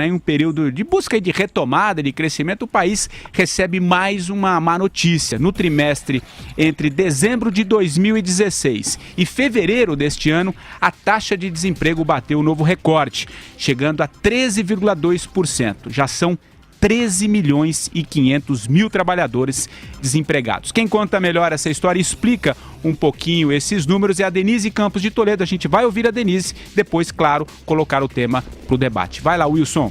Em um período de busca e de retomada, de crescimento, o país recebe mais uma má notícia. No trimestre entre dezembro de 2016 e fevereiro deste ano, a taxa de desemprego bateu um novo recorde, chegando a 13,2%. Já são 13 milhões e 500 mil trabalhadores desempregados. Quem conta melhor essa história e explica um pouquinho esses números é a Denise Campos de Toledo. A gente vai ouvir a Denise, depois, claro, colocar o tema para o debate. Vai lá, Wilson.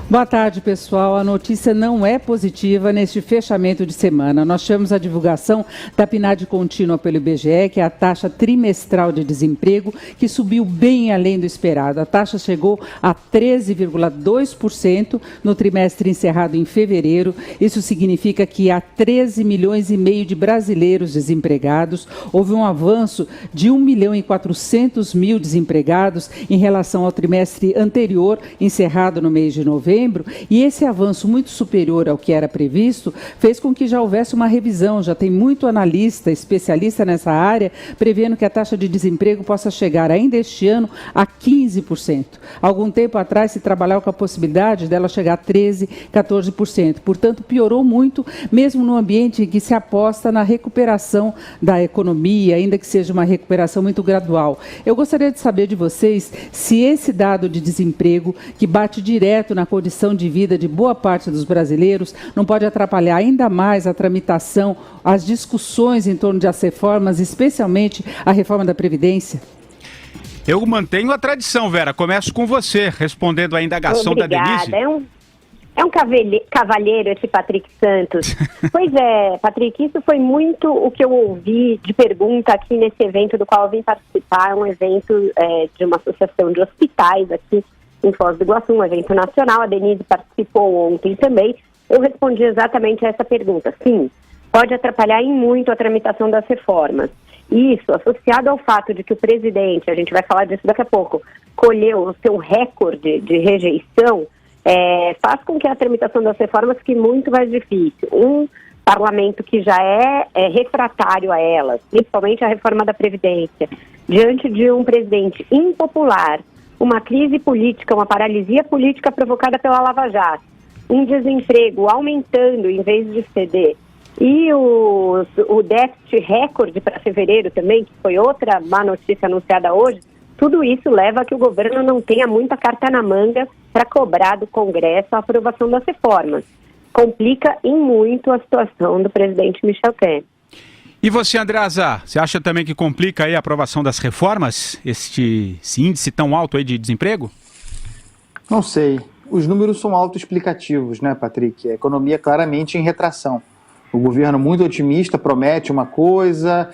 Boa tarde, pessoal. A notícia não é positiva neste fechamento de semana. Nós tivemos a divulgação da PNAD contínua pelo IBGE, que é a taxa trimestral de desemprego, que subiu bem além do esperado. A taxa chegou a 13,2% no trimestre encerrado em fevereiro. Isso significa que há 13 milhões e meio de brasileiros desempregados. Houve um avanço de 1 milhão e 400 mil desempregados em relação ao trimestre anterior, encerrado no mês de novembro, e esse avanço muito superior ao que era previsto fez com que já houvesse uma revisão. Já tem muito analista, especialista nessa área, prevendo que a taxa de desemprego possa chegar ainda este ano a 15%. Algum tempo atrás se trabalhava com a possibilidade dela chegar a 13%, 14%. Portanto, piorou muito, mesmo no ambiente em que se aposta na recuperação da economia, ainda que seja uma recuperação muito gradual. Eu gostaria de saber de vocês se esse dado de desemprego, que bate direto na condição de vida de boa parte dos brasileiros, não pode atrapalhar ainda mais a tramitação, as discussões em torno das reformas, especialmente a reforma da Previdência? Eu mantenho a tradição, Vera. Começo com você, respondendo à indagação da Denise. É um cavalheiro esse Patrick Santos. Pois é, Patrick, isso foi muito o que eu ouvi de pergunta aqui nesse evento do qual eu vim participar. É um evento de uma associação de hospitais aqui em Foz do Iguaçu, um evento nacional. A Denise participou ontem também. Eu respondi exatamente a essa pergunta. Sim, pode atrapalhar em muito a tramitação das reformas. Isso, associado ao fato de que o presidente, a gente vai falar disso daqui a pouco, colheu o seu recorde de rejeição, faz com que a tramitação das reformas fique muito mais difícil. Um parlamento que já é refratário a elas, principalmente a reforma da Previdência, diante de um presidente impopular, uma crise política, uma paralisia política provocada pela Lava Jato, um desemprego aumentando em vez de ceder, e o déficit recorde para fevereiro também, que foi outra má notícia anunciada hoje, tudo isso leva a que o governo não tenha muita carta na manga para cobrar do Congresso a aprovação das reformas. Complica em muito a situação do presidente Michel Temer. E você, Andreasa, você acha também que complica aí a aprovação das reformas, esse índice tão alto aí de desemprego? Não sei. Os números são autoexplicativos, né, Patrick? A economia é claramente em retração. O governo muito otimista promete uma coisa,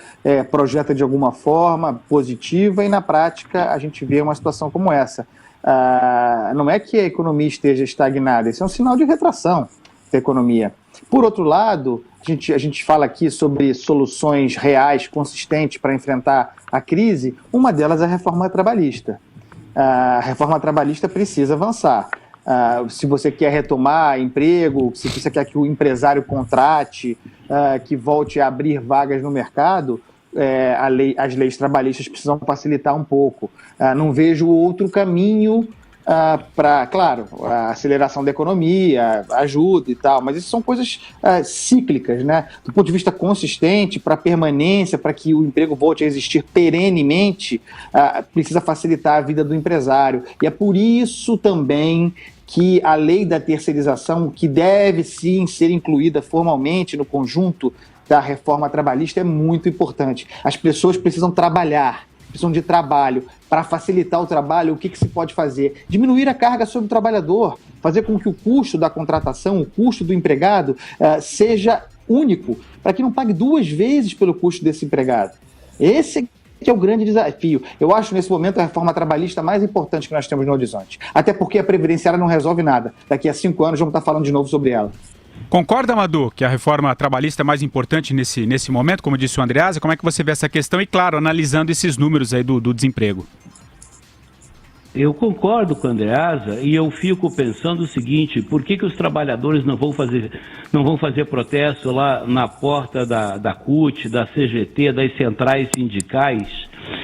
projeta de alguma forma positiva e na prática a gente vê uma situação como essa. Não é que a economia esteja estagnada, isso é um sinal de retração da economia. Por outro lado, a gente fala aqui sobre soluções reais, consistentes para enfrentar a crise. Uma delas é a reforma trabalhista. A reforma trabalhista precisa avançar. Se você quer retomar emprego, se você quer que o empresário contrate, que volte a abrir vagas no mercado, as leis trabalhistas precisam facilitar um pouco. Não vejo outro caminho para, claro, a aceleração da economia, ajuda e tal, mas isso são coisas cíclicas, né? Do ponto de vista consistente, para permanência, para que o emprego volte a existir perenemente, precisa facilitar a vida do empresário. E é por isso também que a lei da terceirização, que deve sim ser incluída formalmente no conjunto da reforma trabalhista, é muito importante. As pessoas precisam trabalhar, precisam de trabalho. Para facilitar o trabalho, o que se pode fazer? Diminuir a carga sobre o trabalhador, fazer com que o custo da contratação, o custo do empregado, seja único, para que não pague duas vezes pelo custo desse empregado. Esse é o grande desafio. Eu acho, nesse momento, a reforma trabalhista mais importante que nós temos no horizonte. Até porque a previdenciária não resolve nada. Daqui a 5 anos vamos estar falando de novo sobre ela. Concorda, Madu, que a reforma trabalhista é mais importante nesse momento, como disse o Andreasa? Como é que você vê essa questão? E, claro, analisando esses números aí do desemprego. Eu concordo com a Andreasa e eu fico pensando o seguinte: por que os trabalhadores não vão fazer protesto lá na porta da CUT, da CGT, das centrais sindicais,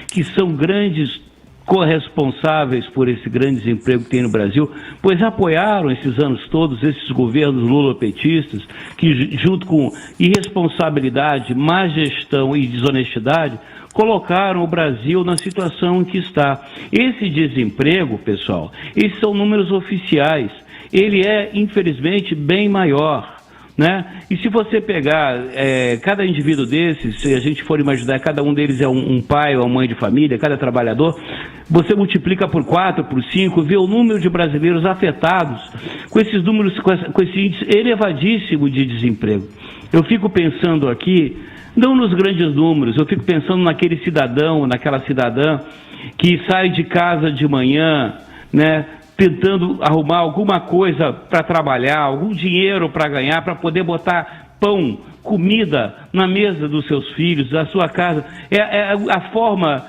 que são grandes corresponsáveis por esse grande desemprego que tem no Brasil, pois apoiaram esses anos todos esses governos lulopetistas que, junto com irresponsabilidade, má gestão e desonestidade, colocaram o Brasil na situação em que está. Esse desemprego, pessoal, esses são números oficiais. Ele é, infelizmente, bem maior, né? E se você pegar cada indivíduo desses, se a gente for imaginar, cada um deles é um pai ou uma mãe de família, cada trabalhador, você multiplica por 4, por 5, vê o número de brasileiros afetados com esses números, com esse índice elevadíssimo de desemprego. Eu fico pensando aqui, não nos grandes números, eu fico pensando naquele cidadão, naquela cidadã que sai de casa de manhã, né, tentando arrumar alguma coisa para trabalhar, algum dinheiro para ganhar, para poder botar pão, comida na mesa dos seus filhos, da sua casa. A forma,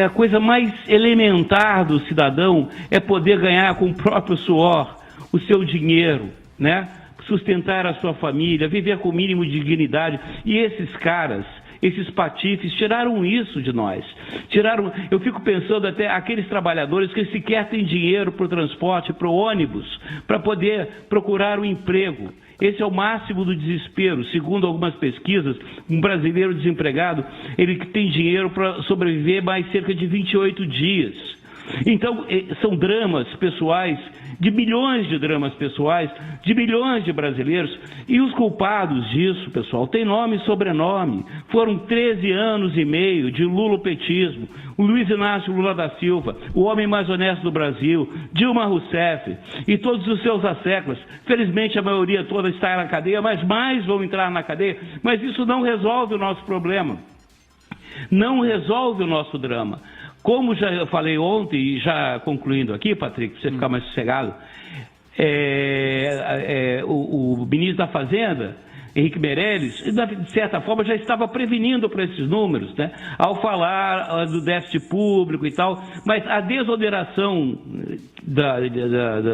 a coisa mais elementar do cidadão é poder ganhar com o próprio suor o seu dinheiro, né? Sustentar a sua família, viver com o mínimo de dignidade. E esses caras, esses patifes, tiraram isso de nós. Eu fico pensando até aqueles trabalhadores que sequer têm dinheiro para o transporte, para o ônibus, para poder procurar um emprego. Esse é o máximo do desespero. Segundo algumas pesquisas, um brasileiro desempregado, ele tem dinheiro para sobreviver mais cerca de 28 dias. Então, são dramas pessoais, de milhões de dramas pessoais, de milhões de brasileiros, e os culpados disso, pessoal, têm nome e sobrenome. Foram 13 anos e meio de lulopetismo, o Luiz Inácio Lula da Silva, o homem mais honesto do Brasil, Dilma Rousseff e todos os seus asseclas. Felizmente a maioria toda está na cadeia, mas mais vão entrar na cadeia, mas isso não resolve o nosso problema, não resolve o nosso drama. Como já eu falei ontem, e já concluindo aqui, Patrick, para você ficar mais sossegado, o ministro da Fazenda, Henrique Meirelles, de certa forma já estava prevenindo para esses números, né? Ao falar do déficit público e tal, mas a desoneração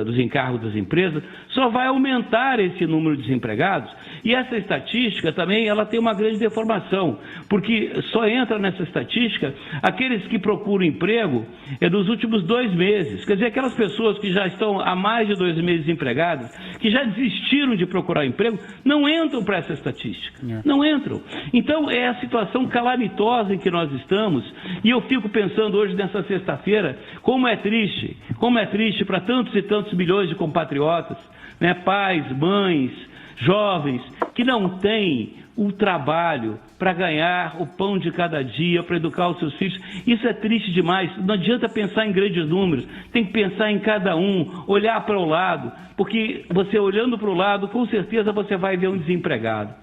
dos encargos das empresas só vai aumentar esse número de desempregados. E essa estatística também ela tem uma grande deformação, porque só entra nessa estatística aqueles que procuram emprego nos últimos 2 meses. Quer dizer, aquelas pessoas que já estão há mais de 2 meses desempregadas, que já desistiram de procurar emprego, não entram para essa estatística. Não entram. Então, é a situação calamitosa em que nós estamos, e eu fico pensando hoje, nessa sexta-feira, como é triste para tantos e tantos milhões de compatriotas, né, pais, mães, jovens, que não têm o trabalho para ganhar o pão de cada dia, para educar os seus filhos. Isso é triste demais. Não adianta pensar em grandes números, tem que pensar em cada um, olhar para o lado, porque você olhando para o lado, com certeza você vai ver um desempregado.